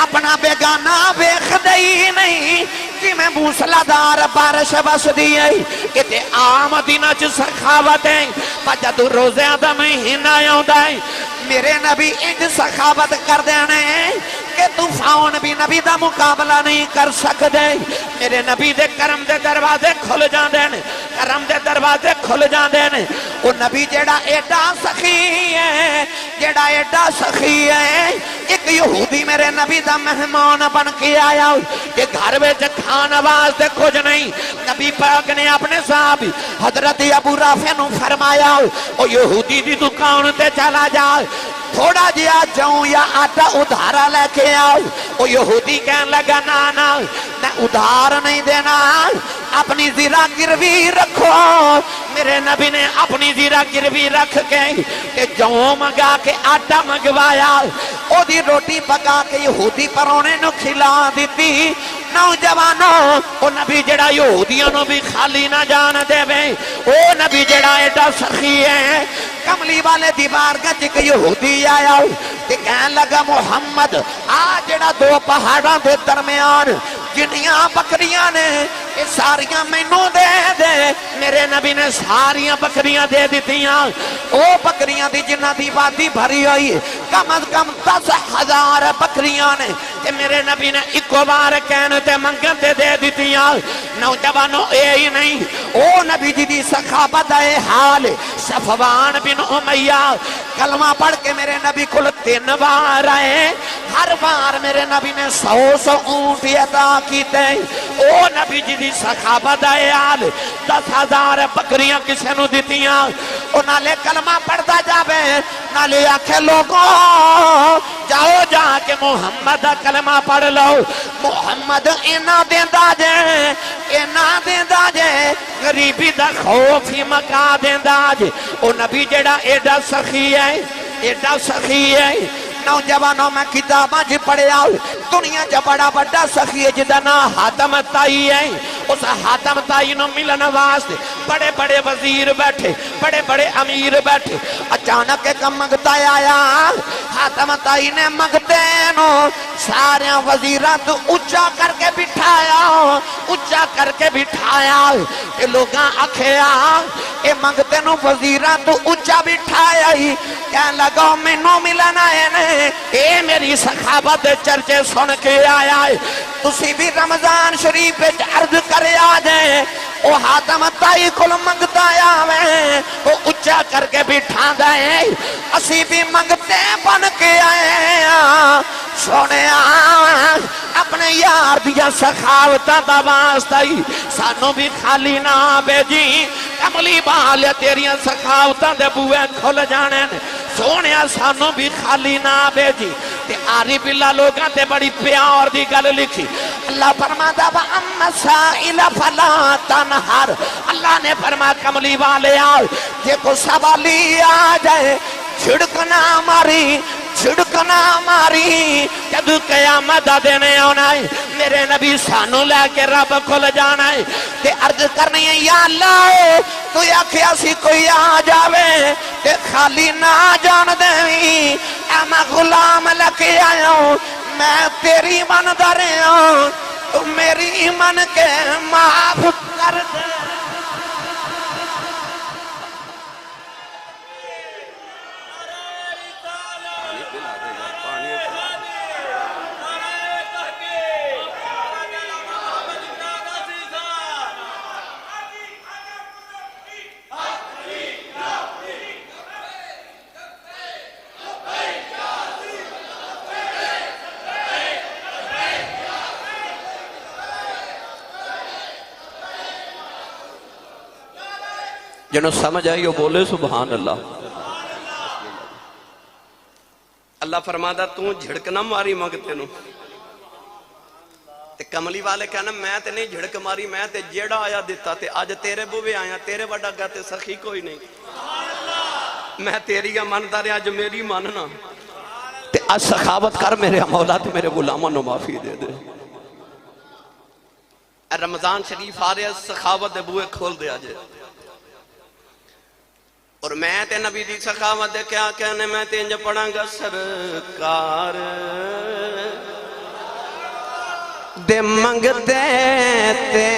اپنا بیگانہ ویکھدے ہی نہیں کہ میں موسلادھار بارش وسدی ہے، کہ عام دنوں چ سخاوت ہے، پر جدوں روزیاں دا مہینہ آوندا ہے میرے نبی انج سخاوت کر دینے کہ طوفان بھی نبی دا مقابلہ نہیں کر سکدے۔ میرے نبی دے کرم دے دروازے کھل جاندے نے، کرم دے دروازے کھل جاندے نے۔ وہ نبی جیڑا ایڈا سخی ہے، جیڑا ایڈا سخی ہے، ایک یہودی میرے نبی دا مہمان بن کے آیا کہ گھر وچ کھانا واسطے کچھ نہیں، نبی پاک نے اپنے صحابی حضرت ابو رافع نو فرمایا او یہودی دی دکان تے چلا جا، تھوڑا جیا جاؤں یا آٹا ادھارا لے کے آؤ۔ وہ یہودی کہنے لگا نا میں ادھار نہیں دینا، اپنی زیرہ گروی رکھو۔ میرے نبی نے اپنی زیرہ گروی رکھ کے جاؤں منگا کے آٹا منگوایا، او دی روٹی پکا کے یہودی پرونے نو کھلا دیتی۔ نوجوانوں او نبی جڑا یہودیاں نو بھی خالی نہ جان دے وے او نبی جڑا ایڈا سخی ہے کملی والے دی بارگاہ چ یہودی آیا تے کہن لگا محمد آ جڑا دو پہاڑاں دے درمیان جنیاں بکریاں نے یہ ساریاں مینوں دے دے میرے نبی نے ساریاں بکریاں دے دیتیاں او بکریاں دی جنہ دی وادی بھری ہوئی کم از کم 10,000 بکریاں نے تے میرے نبی نے ایک بار کہنے تے منگن تے دے دیتیاں نوجوانوں اے ہی نہیں او نبی جی دی سخاوت اے حال صفوان بن امیہ کلمہ پڑھ کے میرے نبی کو 3 بار آئے ہر بار میرے نبی نے 100 اونٹ عطا کیتے او نبی جی دی سخاوت اے حال 10,000 بکریاں کسے نو دیتیاں او نالے کلمہ پڑھتا جاوے نالے آکھے لوگوں جاؤ جا کے محمد دا کلمہ پڑھ لو محمد اینا دیندہ جے غریبی دا خوف ہی مکا دیندہ جے او نبی جڑا ایڈا سخی ہے نوجوانوں میں کتاباں جی پڑھے آؤ دنیا جا بڑا بڑا سخی ہے جدا نا حاتم تائی ہے اس حاتم تائی نو ملن واسطے بڑے بڑے وزیر بیٹھے بڑے بڑے امیر بیٹھے اچانک ایک منگتا آیا حاتم تائی نے منگتے نو سارے وزیران تو اچھا کر کے بٹھایا اے لوگاں اکھیا اے منگتے نو وزیران تو اچھا بٹھایا ہی کہنے لگا میں نو ملن آئے نے اے میری سخاوت چرچے سن کے آیا ہے تسی بھی رمضان شریف پہ عرض کرے آ جائیں او حاتم تائی کل منگتا آیا وہ اچھا کر کے بٹھا دائیں اسی بھی منگتے بن کے آئے سونے اپنے یار دیا سخاوتہ دا واسطہ ہی سانو بھی خالی نہ بیجی کملی بالے تیریاں سخاوتہ دے بوئے کھل جانے سونے سانو بھی خالی نہ بیجی تے آری بلا لوگاں تے بڑی پیار دی گل لکھی اللہ فرماتا وَأَمَّا سَائِلَ فَلَا تَنْهَرْ اللہ نے فرمایا کملی والے آؤ یہ کو سوالی آ جائے چھڑکنا ماری جب قیامت دینے ہونا ہے میرے نبی سانو لے کے رب کھل جانا ہے تے عرض کرنی ہے یا اللہ تو یا کیاسی کوئی آ جاوے تے خالی نہ جان دیں میں غلام لکے آیا ہوں میں تیری من دارے ہوں تو میری من کے معاف کر دے جنہوں سمجھ آئی وہ بولے سبحان اللہ اللہ فرماتا تو جھڑکنا ماری مانگتے نو تے کملی والے کہنا میں تے نہیں جھڑک ماری میں تے جیڑا آیا دیتا تے آج تیرے بوے آیا تیرے وڈا گاتے سخی کوئی نہیں میں تیری من دارے آج میری ماننا تے آج سخاوت کر میرے مولا تے میرے غلاموں نو معافی دے دے رمضان شریف آ رہے سخاوت دے بوئے کھول دے آجے اور میں تے نبی دی سخاوت دے کیا کہنے میں تے انجا پڑھاں گا سرکار دے منگتے تے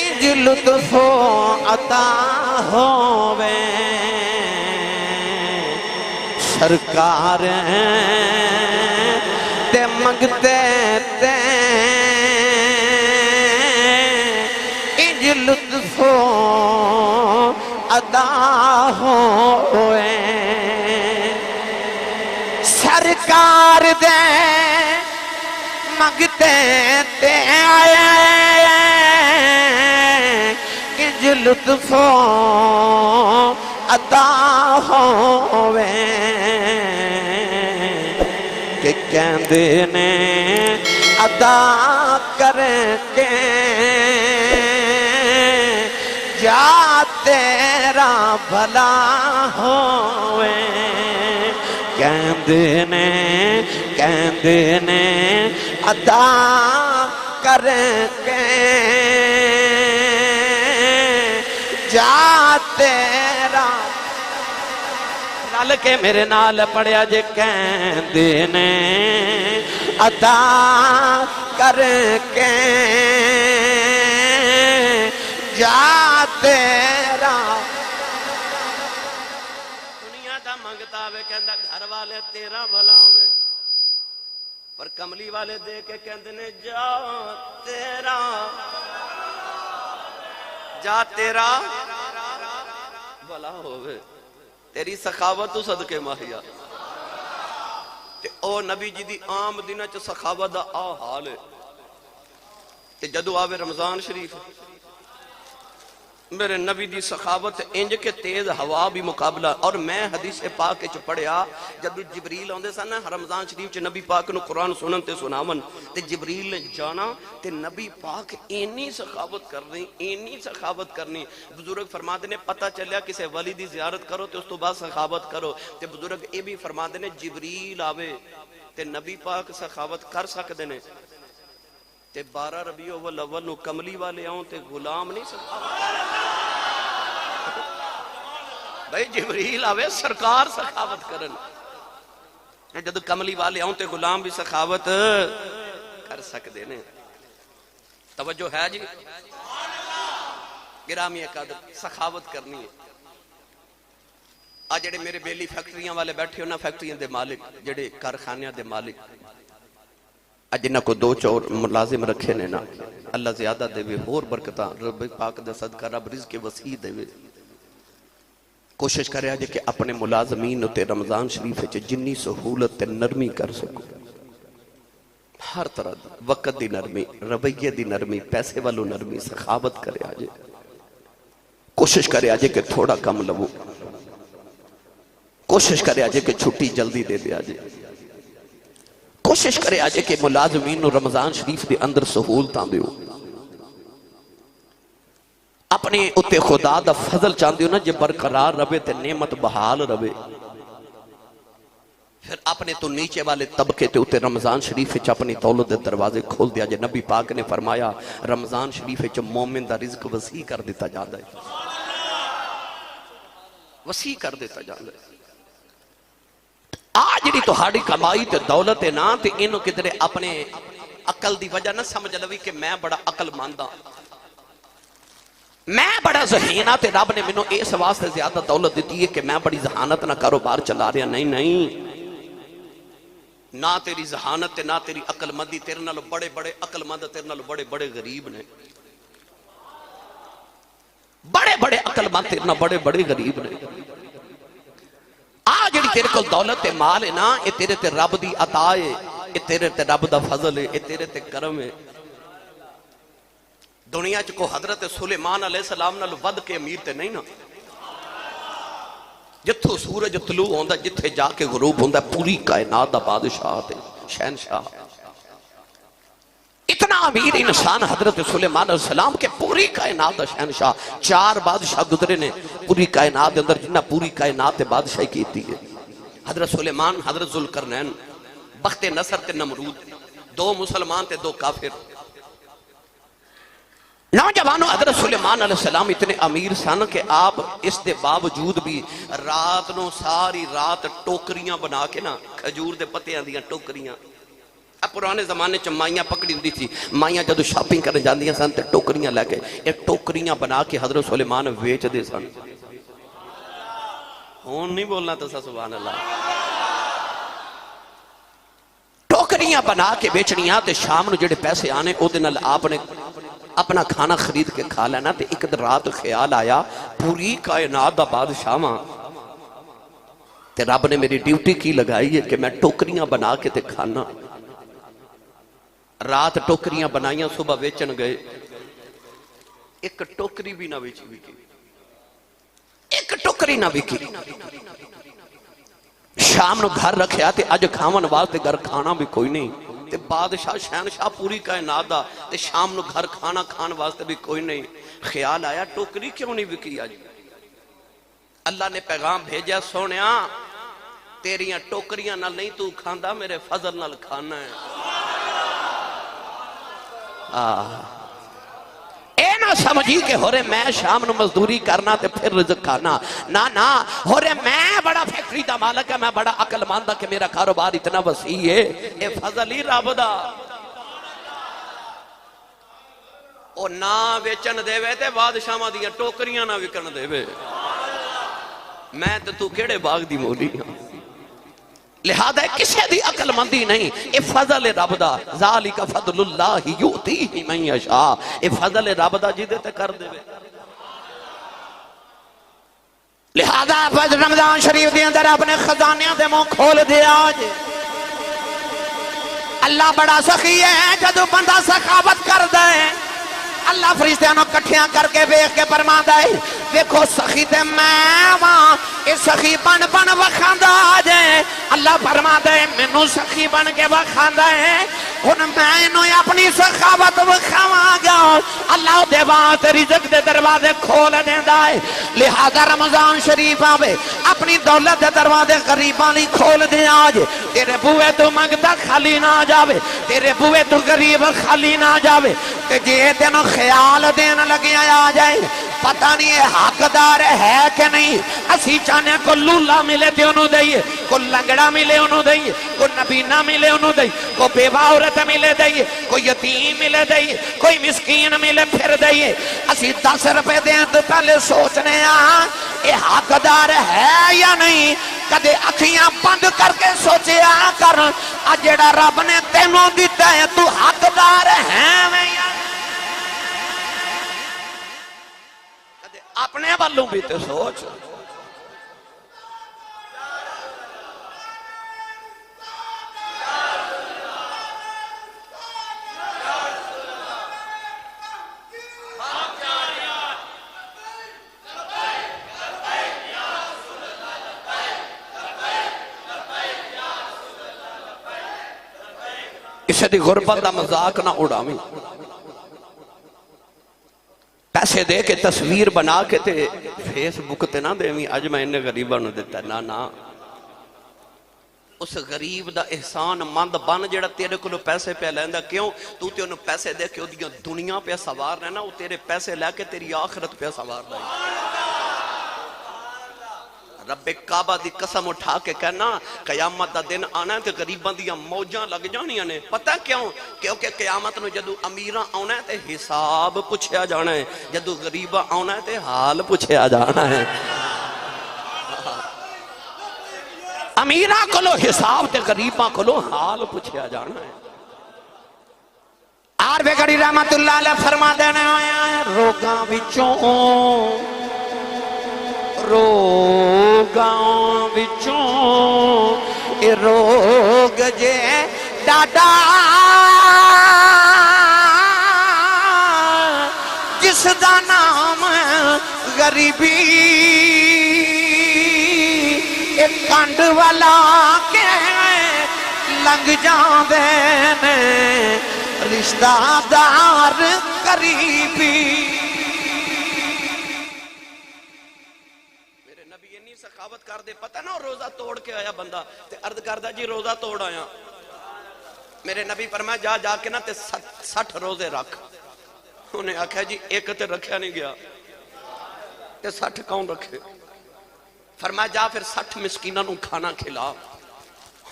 انج لطف و عطا ہووے سرکار دے منگتے تے لطف و عطا ہوئے سرکار دے منگتے تے آئے انج لطف و عطا ہوئے کہ کہندے نے عطا کر کے جا تیرا بھلا ہوئے کہندے نے ادا کریں گے جا تیرا رل کے میرے نال پڑھیا جے کہندے نے ادا کریں گے جا تیرا دنیا دا منگتا ہوئے کہندا گھر والے تیرا بھلا ہوئے پر کملی والے دے کے کہندے نے جا تیرا بھلا ہوئے تیری سخاوت تو صدقے ماہیا تے او نبی جی دی عام دنہ چ سخاوت دا آ حال ہے تے جدو آوے رمضان شریف میرے نبی دی سخاوت انج کے تیز ہوا بھی مقابلہ اور میں حدیث پاک چ پڑھیا جب جبریل آندے سن رمضان شریف چ نبی پاک نو قرآن سنن تے سناون تے جبریل نے جانا تے نبی پاک اینی سخاوت کرنی بزرگ فرماندے نے پتہ چلیا کسے ولی دی زیارت کرو تے اس تو بعد سخاوت کرو تے بزرگ اے بھی فرماندے نے جبریل آوے تے نبی پاک سخاوت کر سکدے نے تے 12 ربیع الاول نو کملی والے آؤں تے غلام نہیں سخاوت بھائی جبریل آوے سرکار سخاوت کرن جد کملی والے آؤں تے غلام بھی سخاوت کر سکتے نے توجہ ہے جی گرامی قدر سخاوت کرنی ہے آج جڑے میرے بیلی فیکٹریاں والے بیٹھے ہونا فیکٹریاں دے مالک جڑے کارخانیاں دے مالک اج انہاں کو 2 چور ملازم رکھے نے نا اللہ زیادہ دے وے اور برکتاں رب پاک دے صدقہ رب رزق وسیع دے وے کوشش کرے آجے کہ اپنے ملازمین تے رمضان شریف ہے جنی سہولت تے نرمی کر سکو ہر طرح وقت دی نرمی رویے دی نرمی پیسے والو نرمی سخاوت کرے آجے کوشش کرے آجے کہ تھوڑا کم لو کوشش کرے آجے کہ چھٹی جلدی دے دے آجے کوشش کرے آجے کہ ملازمین رمضان شریف دے اندر سہولتاں دیو اپنے اتے خدا دا فضل چاندیو نا جے برقرار رہے تے نعمت بحال رہے پھر اپنے تو نیچے والے طبقے تے اتے رمضان شریف وچ اپنی دولت دے دروازے کھول دیا جے نبی پاک نے فرمایا رمضان شریف وچ مومن دا رزق وسیع کر دیتا جاندا ہے وسیع کر دیتا جاندا ہے آج جڑی تہاڈی کمائی تے دولت ہے نا تے اینو کدھر اپنے عقل دی وجہ نہ سمجھ لوی کہ میں بڑا عقل ماندا میں بڑا ذہینہ تے رب نے منو اس واسطے زیادہ دولت دیتی ہے کہ میں بڑی ذہانت نہ کاروبار چلا رہا نہیں نہ تیری ذہانت نہ تیری عقل مندی تیرے نالو بڑے بڑے عقل مند تیرے نالو بڑے بڑے غریب نے بڑے بڑے عقل مند تیرے نالو بڑے بڑے غریب نے آج جڑی تیرے کو دولت تے مال ہے نا یہ تیرے تے رب دی عطا ہے یہ تیرے تے رب دا فضل ہے یہ تیرے تے کرم ہے دنیا کو حضرت سلیمان علیہ السلام نال ود کے امیر تے نہیں نا جتھو سورج طلوع ہوندا جتھے جا کے غروب ہوندا پوری کائنات دا بادشاہ تے شہنشاہ اتنا امیر انسان حضرت سلیمان علیہ السلام کے پوری کائنات دا شہنشاہ 4 بادشاہ گزرے نے پوری کائنات اندر جنہ پوری کائنات تے بادشاہی کیتی ہے حضرت سلیمان حضرت ذوالقرنین بخت نصر تے نمرود 2 مسلمان تے 2 کافر نوجوانوں حضرت سلیمان علیہ السلام اتنے امیر سن کہ آپ اس دے باوجود بھی رات نو ساری رات ٹوکریاں بنا کے نا کھجور دے پتیاں دیاں ٹوکریاں اب پرانے زمانے چ مائیاں پکڑی ہوندی تھی مائیاں جدو شاپنگ کرنے جاندیاں سن تے ٹوکریاں لے کے یہ ٹوکریاں بنا کے حضرت سلیمان ویچ دے سن ہون نہیں بولنا تو سبحان اللہ ٹوکریاں بنا کے بیچنیاں تے شام نو جڑے پیسے آنے او دے نال آپ نے اپنا کھانا خرید کے کھا لینا تے ایک رات خیال آیا پوری کائنات دا بادشاہ ماں تے رب نے میری ڈیوٹی کی لگائی ہے کہ میں ٹوکریاں بنا کے تے کھانا رات ٹوکریاں بنائیاں صبح ویچن گئے ایک ٹوکری بھی نہ ویچی وکی ایک ٹوکری نہ وکی شام نو گھر رکھیا تے اج کھاون واسطے گھر کھانا بھی کوئی نہیں تے بادشاہ شہنشاہ پوری کائنات دا تے شام نو گھر کھانا کھان واسطے بھی کوئی نہیں خیال آیا ٹوکری کیوں نہیں وکی آج اللہ نے پیغام بھیجا سونیا تیریاں ٹوکریاں نال نہیں تو کھاندا میرے فضل نال کھانا ہے اے نہ سمجھی کہ ہو رہے میں شام نو مزدوری کرنا تے پھر رزق کھانا نہ ہو رہے میں بڑا فیکٹری دا مالک ہے میں بڑا عقل مند کہ میرا کاروبار اتنا وسیع ہے اے فضل ہی رب دا او نہ ویچن دے وے تے بادشاہاں دیاں ٹوکریاں نہ وکن دے وے میں تے تو کیڑے باغ دی مولی ہاں لہذا کسے دی عقل مندی نہیں اے فضل رب دا ذالک فضل اللہ یؤتیہ من یشاء اے فضل رب دا جدے تے کر دے لہذا رمضان شریف دے اندر اپنے خزانیاں دے منہ کھول دیا آج اللہ بڑا سخی ہے جدو بندہ سخاوت کر دے اللہ فرشتیاں نو کٹھیاں کر کے بیخ کے فرماندا ہے دیکھو سخی تے میں وہاں اے سخی بن بن وکھاندا جے اللہ فرماندا ہے مینوں سخی بن کے وکھاندا ہے ہن میں انہوں اپنی سخاوت وکھاواں گا اللہ دے واسطے رزق دے دروازے کھول دیندا ہے لہذا رمضان شریف آوے اپنی دولت دے دروازے غریباں لئی کھول دے آج تیرے بوئے تو منگتا خالی نہ جاوے تیرے بوئے تو غریب خالی نہ جاوے کہ جے تینوں خیال دین لگیا آ جائے پتہ نہیں ہے حقدار ہے کہ نہیں اسی چاہنے کو لولا ملے تے انہوں دئیے کو لنگڑا ملے انہوں دئیے کو نبینہ ملے انہوں دئیے کو بیوہ عورت ملے دئیے کو یتیم ملے دئیے کوئی مسکین ملے پھر دئیے اسی 10 روپے دیں تو پہلے سوچنے یہ حقدار ہے یا نہیں کدے اکھیاں بند کر کے سوچے کر جیڑا رب نے تینوں دیتا ہے تو حقدار ہے میں یا اپنے والوں بھی تے سوچ اسے دی غربت دا مذاق نہ اڑاویں پیسے دے کے تصویر بنا کے تے فیس بک تے نہ دے اج میں انہیں غریبہ نہ دیتا نہ اس غریب دا احسان مند بن جڑا تیرے کو پیسے پہ لیندہ کیوں تو تے انہوں پیسے دے کے وہ دنیا پہ سوار رہنا وہ تیرے پیسے لے کے تیری آخرت پہ سوار رہنا رب کعبہ دی قسم اٹھا کے کہنا قیامت دا دن آنا ہے تے غریباں دیاں موجاں لگ جانیاں نے پتہ کیوں کیونکہ قیامت نو جدو امیراں آنا ہے تے حساب پوچھیا جانا ہے جدو غریباں آنا ہے تے حال پوچھیا جانا ہے امیراں کلو حساب تے غریباں کلو حال پوچھیا جانا ہے آر بے گڑی رحمت اللہ علیہ فرما دینے آیا ہے روگاں وچوں روگاں وچوں اے روگ جے ڈاڈا جس دا نام غریبی اے کنڈ والا کے لنگ جاندے نے رشتہ دار قریبی سخاوت کر دے پتہ نہ روزہ توڑ کے آیا بندہ تے عرض کردہ جی روزہ توڑ آیا میرے نبی فرمایا جا کے نا تے 60 روزے رکھ انہیں آکھا جی ایک تے رکھیا نہیں گیا تے 60 کون رکھے فرمایا جا پھر 60 مسکینہ نو کھانا کھلا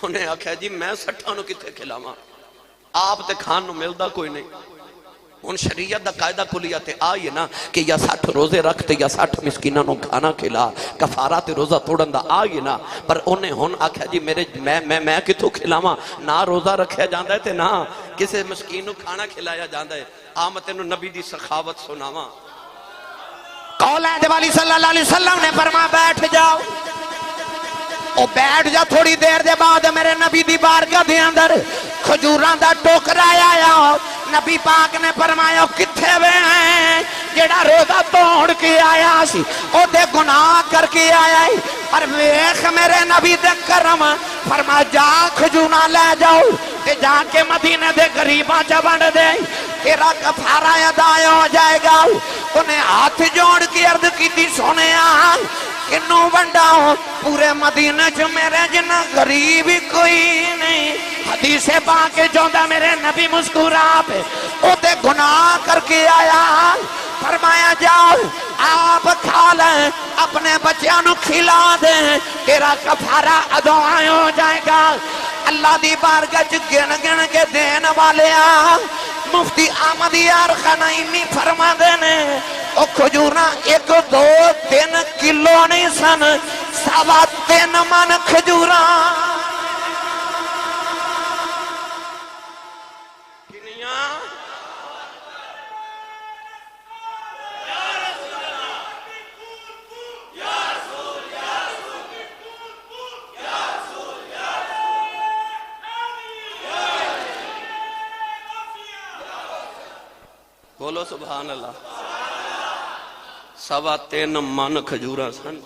انہیں آکھا جی میں 60 نو کتے کھلاواں آپ تے کھان نو ملدا کوئی نہیں ان شریعت دا قائدہ کلیہ تے آئیے نا کہ یا 60 روزے رکھتے یا 60 مسکینہ نو کھانا کھلا کفارات روزہ توڑن دا آئیے نا پر انہیں ہون آکھا جی میرے میں کتو کھلاواں نہ روزہ رکھیا جاندہ ہے تے نہ کسے مسکین نو کھانا کھلایا جاندہ ہے آمد انہوں نبی دی سخاوت سناواں قول ہے دیوالی صلی اللہ علیہ وسلم نے فرما بیٹھ جاؤ او بیٹھ جا تھوڑی دیر دے بعد میرے نبی دی بارگاہ دے اندر کھجوراں دا ٹوکرا آیا نبی پاک نے فرمایا کتھے وے ہیں جڑا روزہ توڑ کے آیا سی او دے گناہ کر کے آیا ہے پر ویخ میرے نبی دے کرم فرما جا کھجوراں لے جاؤ تے جا کے مدینے دے غریباں چا بنڈ دے تیرا کفارہ ادا ہو جائے گا انہیں ہاتھ جوڑ کے عرض کی تھی سونے کنوں ونڈاؤں پورے مدینہ چ میرے جنہ غریب ہی کوئی نہیں حدیث پاک چاہتا میرے نبی مسکرا پہ او تے گناہ کر کے آیا فرمایا جاؤ آپ کھا لیں اپنے بچیاں نو کھلا دیں تیرا کفارہ ادا ہو جائے گا اللہ دی بارگاہ چ گن گن کے دین والے مفتی احمد یار خنائمی فرما دینے او کھجورا 1 2 3 کلو نہیں سن 3.25 من کھجورا بولو سبحان اللہ 3.25 من کھجورا سن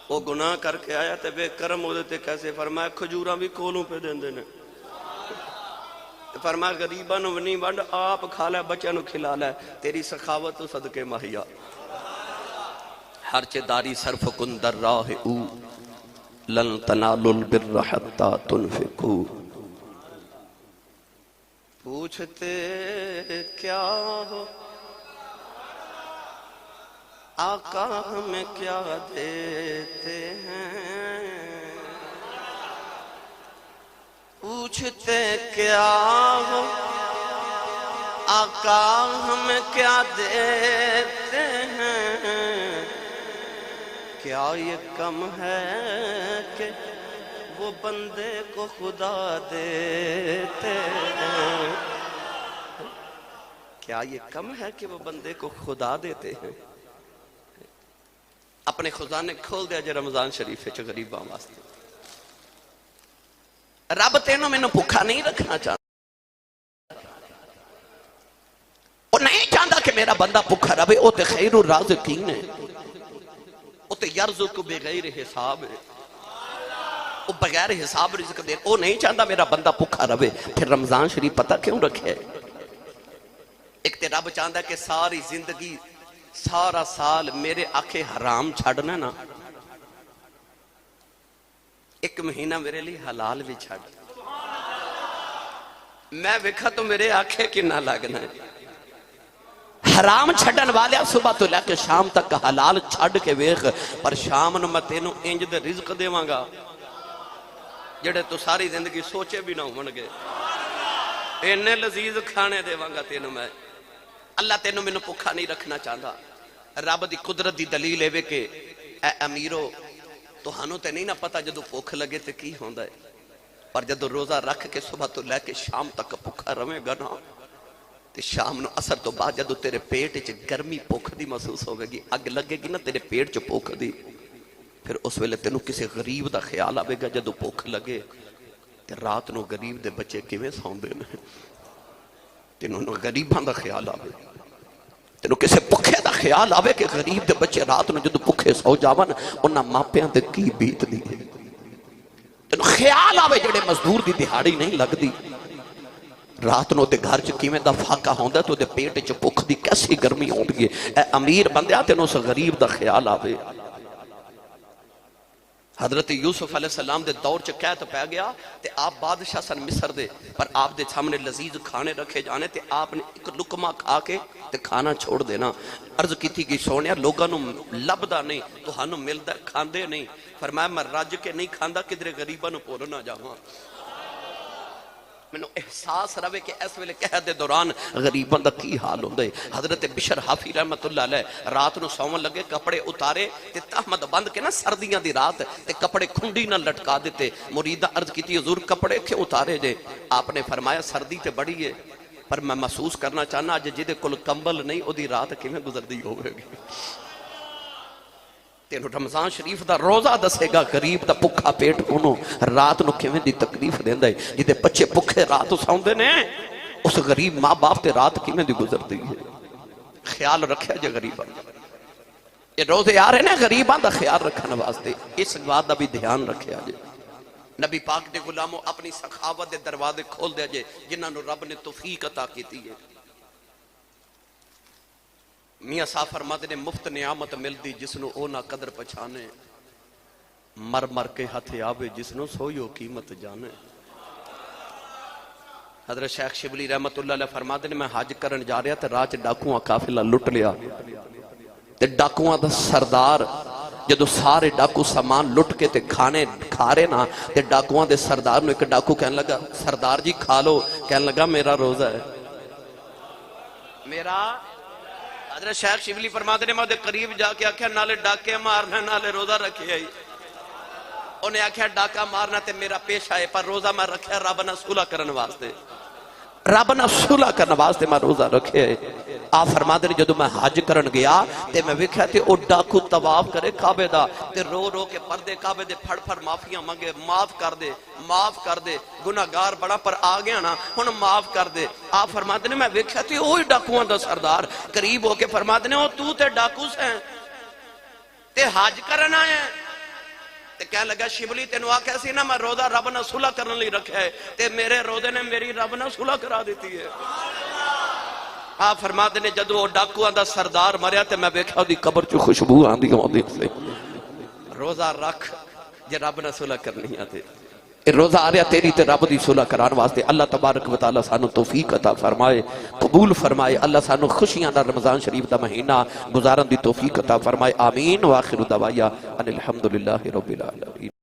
وہ گناہ کر کے آیا تے بے کرم ہو دیتے کیسے فرمایا کھجورا بھی کولوں پہ دین دینے فرمایا غریباں نو نہیں ونڈ آپ کھا لے بچہ نو کھلا لے تیری سخاوت تو صدقے مہیا ہر چے داری صرف کن در راہ او لن تنالوا البر حتی تنفقوا پوچھتے کیا ہو آقا ہمیں کیا دیتے ہیں پوچھتے کیا ہو آقا ہمیں کیا دیتے ہیں کیا یہ کم ہے کہ وہ بندے کو خدا دیتے ہیں کیا یہ کم ہے کہ وہ بندے کو خدا دیتے ہیں اپنے خزانے کھول دیا جے رمضان شریف ہے غریباں واسطے رب تینوں میں نے بھوکا نہیں رکھنا چاہتا وہ نہیں چاہتا کہ میرا بندہ بھوکا رہے وہ تے خیر الرازقین ہے وہ تے یرزق بغیر حساب ہے وہ بغیر حساب رزق دے وہ نہیں چاہتا میرا بندہ بھوکا رہے پھر رمضان شریف پتہ کیوں رکھے ایک تے رب چاہتا کہ ساری زندگی سارا سال میرے آنکھیں حرام چھڑنا نا 1 مہینہ میرے لیے حلال بھی چھڑ میں وکھا تو میرے آنکھیں کی نہ لگنا ہے حرام چھڑن والے صبح تو لے کے شام تک حلال چھڑ کے ویخ پر شام نو میں تینوں انج دے رزق دے وانگا جڑے تو ساری زندگی سوچے بھی نہ ہون گے انہیں لذیذ کھانے دے وانگا تینوں میں اللہ تینوں میں بھوکا نہیں رکھنا چاہتا رب دی قدرت دی دلیل ہے کہ اے امیرو تو ہنو تے نہیں نہ پتا جدو بھوک لگے تے کی ہوندا ہے پر جدو روزہ رکھ کے صبح تو لے کے شام تک بھوکا رہے گا نا تے شام نو اثر تو بعد جدو تیرے پیٹ چ گرمی بھوک دی محسوس ہوے گی اگ لگے گی نا تیرے پیٹ چ بھوک دی پھر اس ویلے تینوں کسی غریب دا خیال آوے گا جدو بھوک لگے تے رات نو غریب دے بچے کیویں سوندے نے تینوں نو غریباں دا خیال آوے تینوں کسے بھوکے دا خیال آوے کہ غریب دے بچے رات نو جدو بھوکے سو جاون انہاں ماپیاں تے کی بیت دی ہے تینوں خیال آوے جڑے مزدور دی دہاڑی نہیں لگدی رات نو تے گھر چ کیویں دا فاقہ ہوندا تو دے پیٹ چ بھوک دی کیسی گرمی ہوندی ہے اے امیر بندیا تینوں اس غریب دا خیال آوے حضرت یوسف علیہ السلام دے دور چ قید پہ گیا تے آپ بادشاہ سن مصر دے پر آپ دے سامنے لذیذ کھانے رکھے جانے تے آپ نے ایک لقمہ کھا کے تے کھانا چھوڑ دینا عرض کی تھی کہ سونیا لوگاں نو لبدا نہیں تو ہنو ملدا کھاندے نہیں فرمایا میں رج کے نہیں کھاندا کدھر غریباں نو پور نہ جاواں میں احساس روے کہ اس ویلے قحط دے دوران غریباں دا کی حال ہوندے حضرت بشر حافی رحمت اللہ علیہ رات نو سوون لگے کپڑے اتارے تے تہمت بند کے نا سردیاں دی رات تے کپڑے کھنڈی نہ لٹکا دیتے مریدہ عرض کیتی حضور کپڑے کیوں اتارے جے آپ نے فرمایا سردی تے بڑی ہے پر میں محسوس کرنا چاہنا اج جدے کول کمبل نہیں او دی رات کیویں گزردی ہوے گی تینوں رمضان شریف دا روزہ دسے گا غریب دا بھکھا پیٹ انہوں رات نو کیویں دی تکلیف دیندا ہے جدے بچے بھکھے رات سوندے نے اس غریب ماں باپ تے رات کیویں دی گزردی ہے خیال رکھیا جے غریباں یہ روزے آ رہے نے غریباں دا خیال رکھنے واسطے اس بات دا بھی دھیان رکھیا جے نبی پاک دے غلاموں اپنی سخاوت دے دروازے کھول دے جے جنہاں نو رب نے توفیق عطا کیتی ہے میاں صاحب فرماتے نے مفت نعمت ملدی جسنو او نہ قدر پچھانے، مر مر کے ہتھ آوے جسنو سویو قیمت جانے۔ حضرت شیخ شبلی رحمت اللہ علیہ فرماتے نے میں حج کرن جا رہا تے راہ چ ڈاکواں قافلہ لٹ لیا تے ڈاکواں دا سردار جدو سارے ڈاکو سامان لٹ کے تے کھانے کھا رہے نا تے ڈاکواں دے سردار نو ایک ڈاکو کہنے لگا سردار جی کھا لو، کہنے لگا میرا روزہ ہے میرا۔ حضرت شیخ شبلی فرماتے نے میں دے قریب جا کے آکھیا نالے ڈاکے مارنا نالے روزہ رکھے آئی، انہیں آکھیا ڈاکا مارنا تے میرا پیش آئے پر روزہ میں رکھیا رب نہ صلح کرن واسطے، رب نہ صلح کرن واسطے میں روزہ رکھے آئے۔ آپ فرماتے نے جدو میں حج کرن گیا تے میں ویکھیا تے او ڈاکو طواف کرے کعبے دا تے رو رو کے پردے کعبے دے پھڑ پھڑ معافیاں منگے، معاف کر دے گناہگار بڑا پر آ گیا نا ہن معاف کر دے۔ آپ فرماتے نے میں ویکھیا تے اوہی ڈاکواں دا سردار قریب ہو کے فرماتے نے او تو تے ڈاکو سے تے حج کرن آئے تے کہنے لگا شبلی تینوں آکھیا سی نا میں روزہ رب نہ صلح کرن لی رکھا ہے تے میرے روزے نے میری رب نہ صلح کرا دیتی ہے۔ آپ فرماتے نے جدو ڈاکواں دا سردار مریا تے میں بیکھا دی قبر چو خوشبو آندی ہوندی سے، روزہ رکھ جے رب نہ صلح کرنی آتے، روزہ آ رہا تیری تے رب دی صلح کران واسطے۔ اللہ تبارک و تعالی سانو توفیق عطا فرمائے، قبول فرمائے، اللہ سانو خوشیاں دا رمضان شریف دا مہینہ گزارن دی توفیق عطا فرمائے، آمین۔ وآخر دعوایا ان الحمدللہ رب العالمین۔